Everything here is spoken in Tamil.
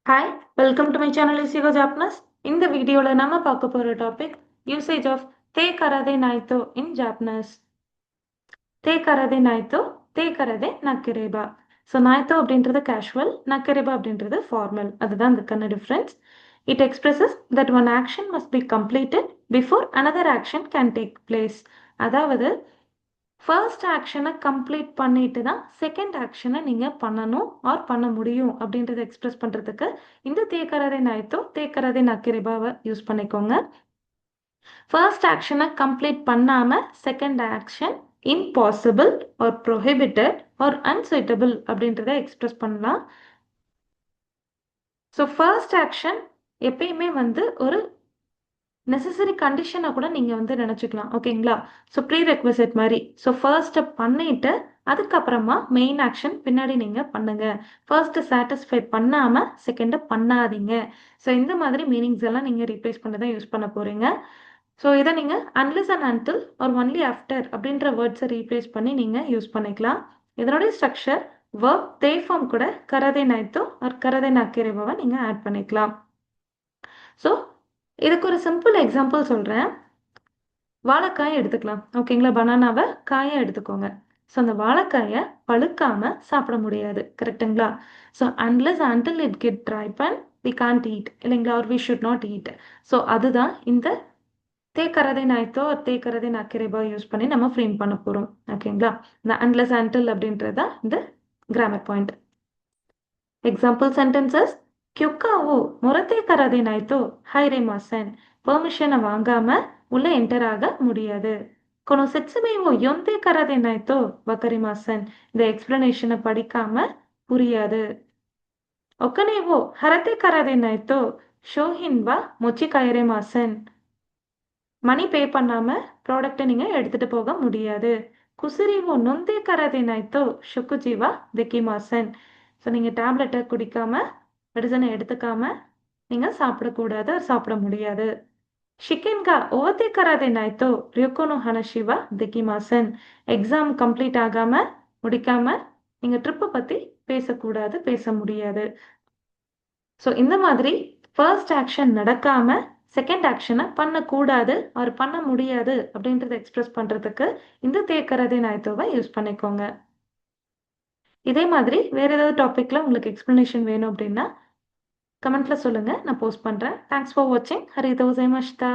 Hi, welcome to my channel Isigo Japanese. இந்த வீடியோல நம்ம பார்க்க போற topic usage of te karade naito in Japanese. te karade naito, te karade nakereba. So naito அப்படின்றது casual, nakereba அப்படின்றது formal. அதுதான் அதுக்கான difference. It expresses that one action must be completed before another action can take place. அதாவது ஃபர்ஸ்ட் ஆக்ஷனை கம்ப்ளீட் பண்ணிட்டு தான் செகண்ட் ஆக்ஷனை நீங்கள் பண்ணணும் ஆர் பண்ண முடியும் அப்படின்றத எக்ஸ்பிரஸ் பண்ணுறதுக்கு இந்த தேக்கரதை நாயத்தோ தேக்கரதை நக்கிரிபாவை யூஸ் பண்ணிக்கோங்க. ஃபர்ஸ்ட் ஆக்ஷனை கம்ப்ளீட் பண்ணாமல் second action impossible or prohibited or unsuitable அப்படின்றத எக்ஸ்பிரஸ் பண்ணலாம். ஸோ ஃபர்ஸ்ட் ஆக்ஷன் எப்பயுமே ஒரு நெசசரி கண்டிஷனை கூட நீங்கள் நினச்சிக்கலாம். ஓகேங்களா? ஸோ ப்ரீ ரெக்வசிட் மாதிரி. ஸோ ஃபர்ஸ்ட்டை பண்ணிவிட்டு அதுக்கப்புறமா மெயின் ஆக்ஷன் பின்னாடி நீங்கள் பண்ணுங்கள். ஃபர்ஸ்ட்டு சாட்டிஸ்ஃபை பண்ணாமல் செகண்டை பண்ணாதீங்க. ஸோ இந்த மாதிரி மீனிங்ஸ் எல்லாம் நீங்கள் ரீப்ளேஸ் பண்ண தான் யூஸ் பண்ண போகிறீங்க. ஸோ இதை நீங்கள் unless and until R only after அப்படின்ற வேர்ட்ஸை ரீப்ளேஸ் பண்ணி நீங்கள் யூஸ் பண்ணிக்கலாம். இதனுடைய ஸ்ட்ரக்சர் வேர்ப் தே ஃபார்ம் கூட கரதே நாய்த்தோ ஆர் கரதே நாக்கிரேபாவை நீங்கள் ஆட் பண்ணிக்கலாம். ஸோ இதுக்கு ஒரு சிம்பிள் எக்ஸாம்பிள் சொல்கிறேன். வாழைக்காயை எடுத்துக்கலாம். ஓகேங்களா? பனானாவை காயை எடுத்துக்கோங்க. ஸோ அந்த வாழைக்காயை பழுக்காமல் சாப்பிட முடியாது. கரெக்டுங்களா? So unless until it get ripen we can't eat இல்லைங்களா? Or we should not eat. So அதுதான் இந்த தேக்கரதை நாய்த்தோ தேக்கரதை நக்கிரேபா யூஸ் பண்ணி நம்ம ஃப்ரேம் பண்ண போகிறோம். ஓகேங்களா? இந்த அன்லெஸ் அன்டில் அப்படின்றது தான் இந்த கிராமர் பாயிண்ட். எக்ஸாம்பிள் சென்டென்சஸ்: கியுக்காவோ முரத்தே கரதை நாய்த்தோ ஹைரே மாசன். பெர்மிஷனை வாங்காம உள்ள என்டர் ஆக முடியாது. கொனோ செட்சுமேவோ யொந்தே கரதை நாய்த்தோ வக்கரி மாசன். இந்த எக்ஸ்பிளனேஷனை படிக்காம புரியாது. ஒக்கனேவோ ஹரத்தே கரதை நாய்த்தோ ஷோஹின்வா மொச்சி கயரே மாசன். மணி பே பண்ணாம ப்ராடக்டை நீங்க எடுத்துட்டு போக முடியாது. குசிரிவோ நொந்தே கரதை நாய்த்தோ ஷுக்குஜிவா தெக்கி மாசன். ஸோ நீங்கள் டேப்லெட்டை குடிக்காம மெடிசனை எடுத்துக்காம நீங்கள் சாப்பிடக்கூடாது, சாப்பிட முடியாது. ஷிக்கென்கா ஓவத்தே கராதே நாய்த்தோ ரியோகோனோ ஹனஷிவா தெக்கி மாசன். எக்ஸாம் கம்ப்ளீட் ஆகாமல் முடிக்காமல் நீங்கள் ட்ரிப்பை பற்றி பேசக்கூடாது, பேச முடியாது. ஸோ இந்த மாதிரி ஃபர்ஸ்ட் ஆக்ஷன் நடக்காமல் செகண்ட் ஆக்ஷனை பண்ணக்கூடாது அவர் பண்ண முடியாது அப்படின்றத எக்ஸ்பிரஸ் பண்ணுறதுக்கு இந்த தேக்கரதே நாய்த்தோவை யூஸ் பண்ணிக்கோங்க. இதே மாதிரி வேறு ஏதாவது டாப்பிக்கில் உங்களுக்கு எக்ஸ்ப்ளனேஷன் வேணும் அப்படின்னா கமெண்ட்டில் சொல்லுங்கள், நான் போஸ்ட் பண்ணுறேன். தேங்க்ஸ் ஃபார் வாட்சிங். ஹரிதோ ஜெயமஷ்தா.